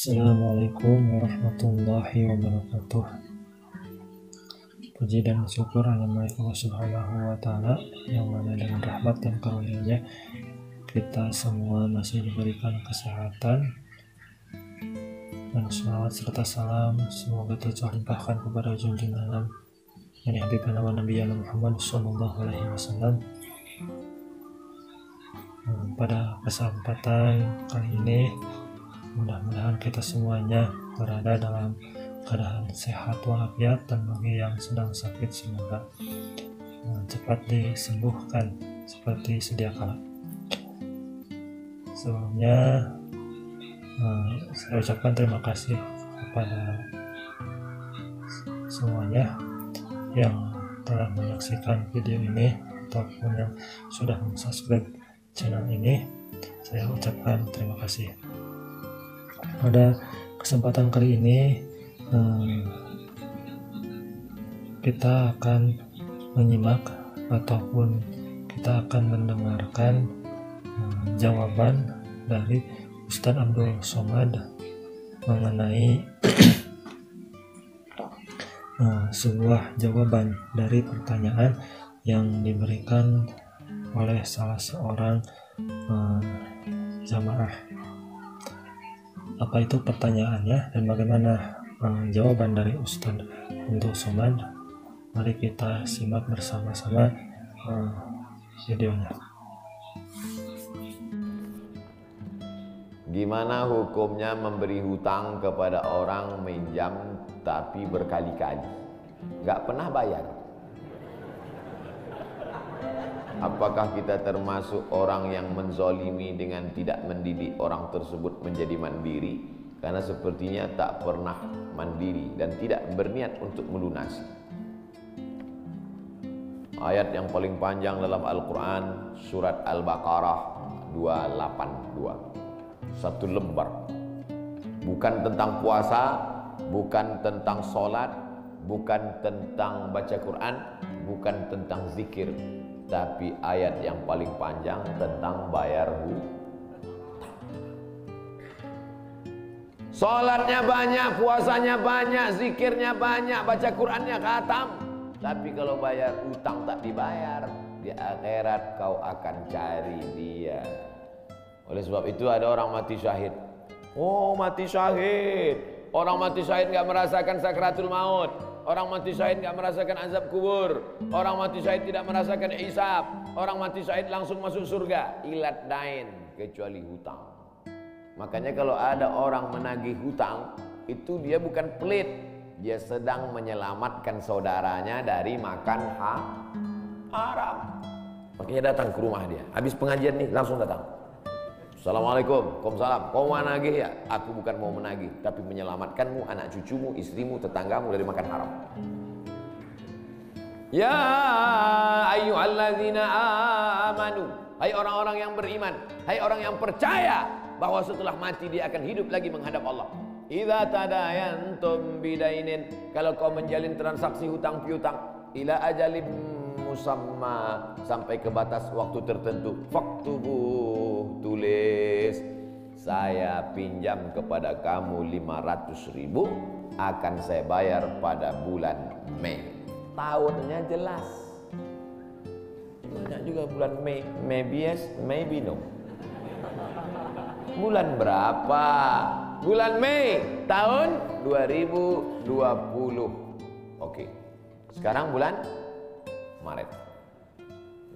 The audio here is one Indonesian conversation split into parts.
Assalamualaikum warahmatullahi wabarakatuh. Puji dan syukur hanya milik Allah Subhanahu wa Ta'ala, yang mana dengan rahmat dan karunia-Nya kita semua masih diberikan kesehatan, dan salawat serta salam semoga tercurahkan kepada junjungan alam yang Habibana wa Nabiyana Muhammad sallallahu alaihi wasallam. Pada kesempatan kali ini, mudah-mudahan kita semuanya berada dalam keadaan sehat walafiat, dan bagi yang sedang sakit semoga cepat disembuhkan seperti sedia kala. Sebelumnya saya ucapkan terima kasih kepada semuanya yang telah menyaksikan video ini ataupun yang sudah subscribe channel ini. Saya ucapkan terima kasih. Pada kesempatan kali ini kita akan menyimak ataupun kita akan mendengarkan jawaban dari Ustadz Abdul Somad mengenai sebuah jawaban dari pertanyaan yang diberikan oleh salah seorang jamaah. Apa itu pertanyaannya dan bagaimana jawaban dari Ustadz Abdul Somad? Mari kita simak bersama-sama videonya. Gimana hukumnya memberi hutang kepada orang minjam tapi berkali-kali gak pernah bayar? Apakah kita termasuk orang yang menzolimi dengan tidak mendidik orang tersebut menjadi mandiri? Karena sepertinya tak pernah mandiri dan tidak berniat untuk melunasi. Ayat yang paling panjang dalam Al-Quran, surat Al-Baqarah 282. Satu lembar. Bukan tentang puasa, bukan tentang sholat, bukan tentang baca Quran, bukan tentang zikir, tapi ayat yang paling panjang tentang bayar hutang. Sholatnya banyak, puasanya banyak, zikirnya banyak, baca Qurannya khatam, tapi kalau bayar utang tak dibayar, di akhirat kau akan cari dia. Oleh sebab itu ada orang mati syahid. Oh, mati syahid. Orang mati syahid gak merasakan sakratul maut. Orang mati syahid gak merasakan azab kubur. Orang mati syahid tidak merasakan hisab. Orang mati syahid langsung masuk surga. Ilat dain, kecuali hutang. Makanya kalau ada orang menagih hutang, itu dia bukan pelit. Dia sedang menyelamatkan saudaranya dari makan haram. Makanya datang ke rumah dia. Habis pengajian nih, langsung datang. Assalamualaikum, waalaikumsalam. Kau mau menagih ya? Aku bukan mau menagih, tapi menyelamatkanmu, anak cucumu, istrimu, tetanggamu dari makan haram. Ya ayyuhalladzina amanu, hai orang-orang yang beriman, hai orang yang percaya bahwa setelah mati dia akan hidup lagi menghadap Allah. Idza tadayantum bidainin, kalau kau menjalin transaksi hutang piutang, ila ajalim musamma, sampai ke batas waktu tertentu, faktubuh, tulis, saya pinjam kepada kamu 500.000, akan saya bayar pada bulan Mei. Tahunnya jelas. Banyak juga bulan Mei. Maybe yes, maybe no. Bulan berapa? Bulan Mei tahun 2020. Oke. Sekarang bulan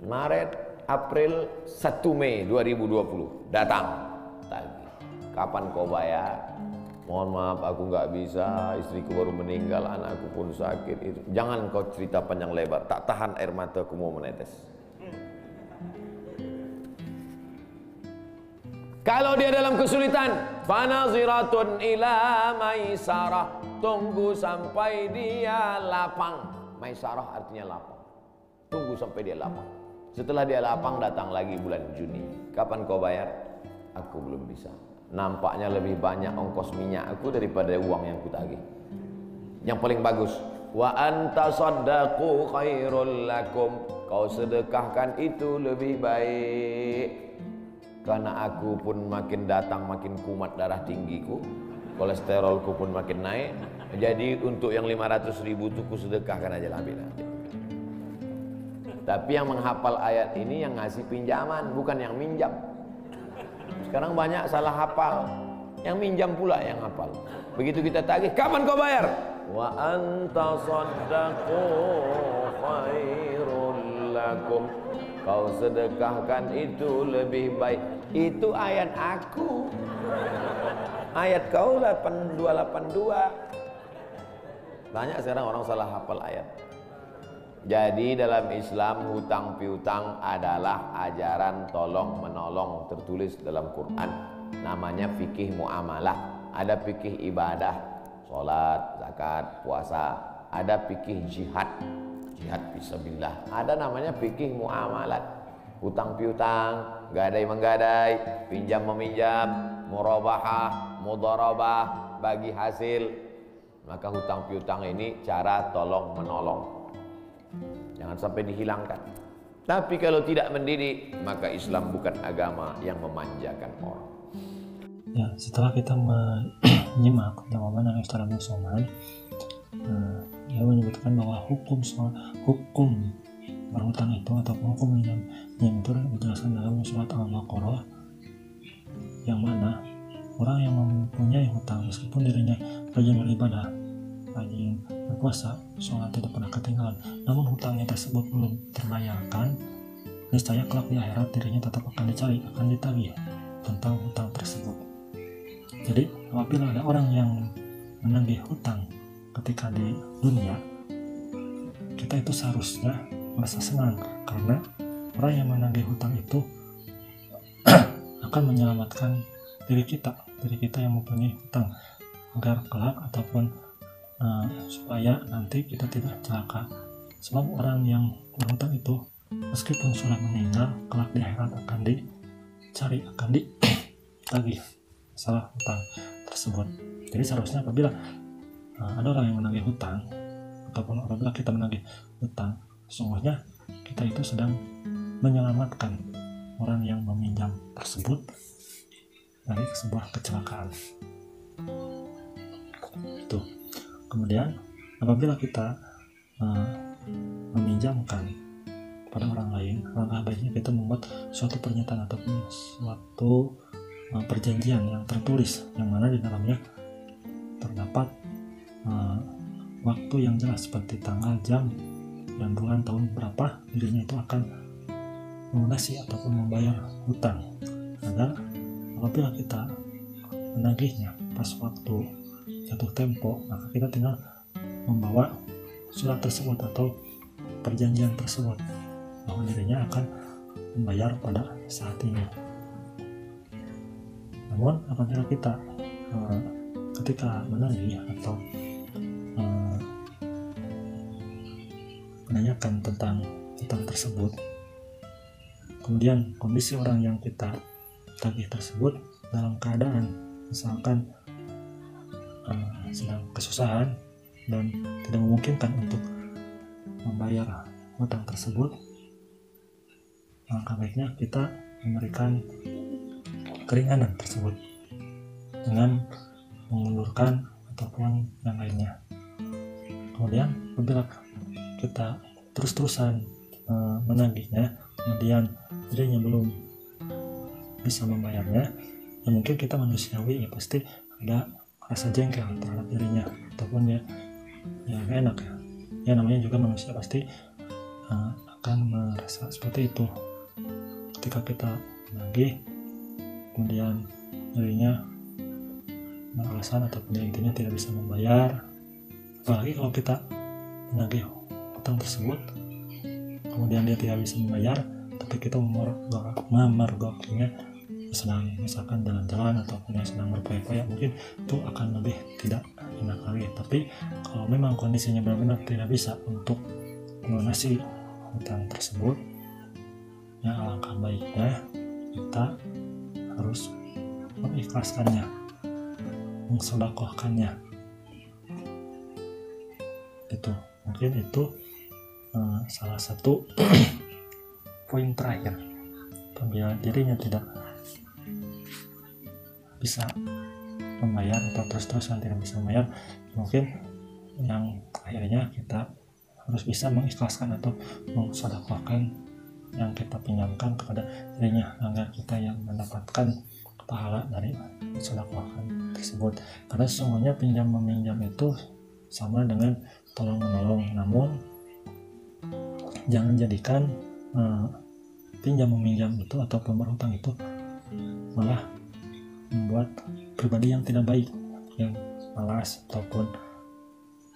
Maret, April, 1 Mei 2020 datang tagih. Kapan kau bayar? Mohon maaf aku nggak bisa, istriku baru meninggal, anakku pun sakit. Itu jangan kau cerita panjang lebar, tak tahan air mataku mau menetes. Kalau dia dalam kesulitan, fanaziratun ila maisarah, tunggu sampai dia lapang. Maisarah artinya lapang. Tunggu sampai dia lapang. Setelah dia lapang, datang lagi bulan Juni. Kapan kau bayar? Aku belum bisa. Nampaknya lebih banyak ongkos minyak aku daripada uang yang kutagih. Yang paling bagus, wa anta saddaqu khairul lakum, kau sedekahkan itu lebih baik. Karena aku pun makin datang makin kumat darah tinggiku, kolesterolku pun makin naik. Jadi untuk yang 500.000 itu ku sedekahkan aja lah, ambil nanti. Tapi yang menghafal ayat ini yang ngasih pinjaman, bukan yang minjam. Sekarang banyak salah hafal, yang minjam pula yang hafal. Begitu kita tagih, kapan kau bayar? Wa anta saddaqu khairul lakum. Kau sedekahkan itu lebih baik. Itu ayat aku. Ayat kau 8282. Banyak sekarang orang salah hafal ayat. Jadi dalam Islam hutang piutang adalah ajaran tolong menolong tertulis dalam Quran. Namanya fikih muamalah. Ada fikih ibadah, sholat, zakat, puasa. Ada fikih jihad, jihad fisabilillah. Ada namanya fikih muamalat. Hutang piutang, gadai menggadai, pinjam meminjam, murabahah, mudharabah, bagi hasil. Maka hutang piutang ini cara tolong menolong. Jangan sampai dihilangkan. Tapi kalau tidak mendidik, maka Islam bukan agama yang memanjakan orang. Ya, setelah kita menyimak jawaban Nabi Sallallahu Alaihi Wasallam, dia menyebutkan bahwa hukum berhutang itu ataupun hukum yang itu dijelaskan dalam surat Al-Baqarah, yang mana orang yang mempunyai hutang meskipun dirinya rajin beribadah, rajin berpuasa, sholat tidak pernah ketinggalan, namun hutangnya tersebut belum terbayarkan, niscaya kelak di akhirat dirinya tetap akan ditagih tentang hutang tersebut. Jadi apabila ada orang yang menagih hutang ketika di dunia, kita itu seharusnya merasa senang karena orang yang menagih hutang itu akan menyelamatkan diri kita yang mempunyai hutang, agar kelak ataupun supaya nanti kita tidak celaka. Sebab orang yang berhutang itu meskipun sudah meninggal, kelak di akhirat akan ditagih masalah hutang tersebut. Jadi seharusnya apabila ada orang yang menagih hutang ataupun apabila kita menagih hutang, sesungguhnya kita itu sedang menyelamatkan orang yang meminjam tersebut dari sebuah kecelakaan. Itu. Kemudian apabila kita meminjamkan pada orang lain, langkah baiknya kita membuat suatu pernyataan ataupun suatu perjanjian yang tertulis, yang mana di dalamnya terdapat waktu yang jelas seperti tanggal, jam, dan bulan, tahun berapa dirinya itu akan melunasi ataupun membayar hutang, agar apabila kita menagihnya pas waktu jatuh tempo, maka kita tinggal membawa surat tersebut atau perjanjian tersebut bahwa dirinya akan membayar pada saat ini. Namun apabila kita ketika menagih atau menanyakan tentang hutang tersebut, kemudian kondisi orang yang kita tagih tersebut dalam keadaan misalkan sedang kesusahan dan tidak memungkinkan untuk membayar hutang tersebut, maka baiknya kita memberikan keringanan tersebut dengan mengundurkan ataupun yang lainnya. Kemudian apabila kita terus-terusan menagihnya, kemudian dirinya belum bisa membayarnya, ya mungkin kita manusiawi, ya pasti ada rasa jengkel terhadap dirinya ataupun ya gak enak ya namanya juga manusia, pasti akan merasa seperti itu ketika kita menagih kemudian dirinya beralasan ataupun intinya tidak bisa membayar. Apalagi kalau kita menagih hutang tersebut kemudian dia tidak bisa membayar, tapi kita memergokinya sedang misalkan jalan-jalan ataupun yang sedang berpoya-poya, mungkin itu akan lebih tidak enak lagi. Tapi kalau memang kondisinya benar-benar tidak bisa untuk melunasi hutang tersebut, ya alangkah baiknya kita harus mengikhlaskannya, mensedekahkannya. Itu mungkin itu salah satu poin terakhir. Apabila dirinya tidak bisa membayar atau terus-terusan tidak bisa membayar, mungkin yang akhirnya kita harus bisa mengikhlaskan atau mensedekahkan yang kita pinjamkan kepada dirinya agar kita yang mendapatkan pahala dari sedekahkan tersebut. Karena semuanya pinjam meminjam itu sama dengan tolong menolong, namun jangan jadikan pinjam meminjam itu ataupun berhutang itu malah membuat pribadi yang tidak baik, yang malas ataupun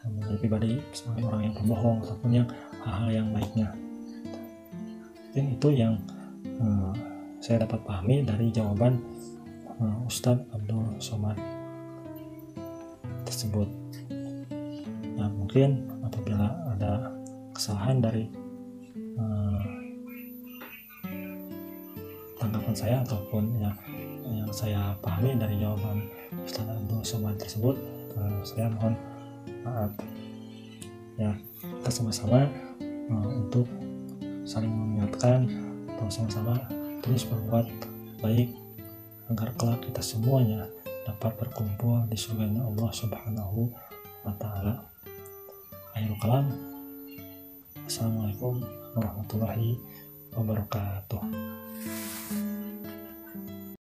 menjadi pribadi sebagai orang yang pembohong ataupun yang hal-hal yang baiknya. Mungkin itu yang saya dapat pahami dari jawaban Ustadz Abdul Somad tersebut. Nah, mungkin apabila ada kesalahan dari tanggapan saya ataupun yang saya pahami dari jawaban Ustadz Abdul Somad tersebut, saya mohon maaf. Ya, kita sama-sama untuk saling mengingatkan atau sama-sama terus berbuat baik agar kelak kita semuanya dapat berkumpul di surganya Allah Subhanahu wa Ta'ala. Akhirul kalam, Assalamualaikum warahmatullahi wabarakatuh.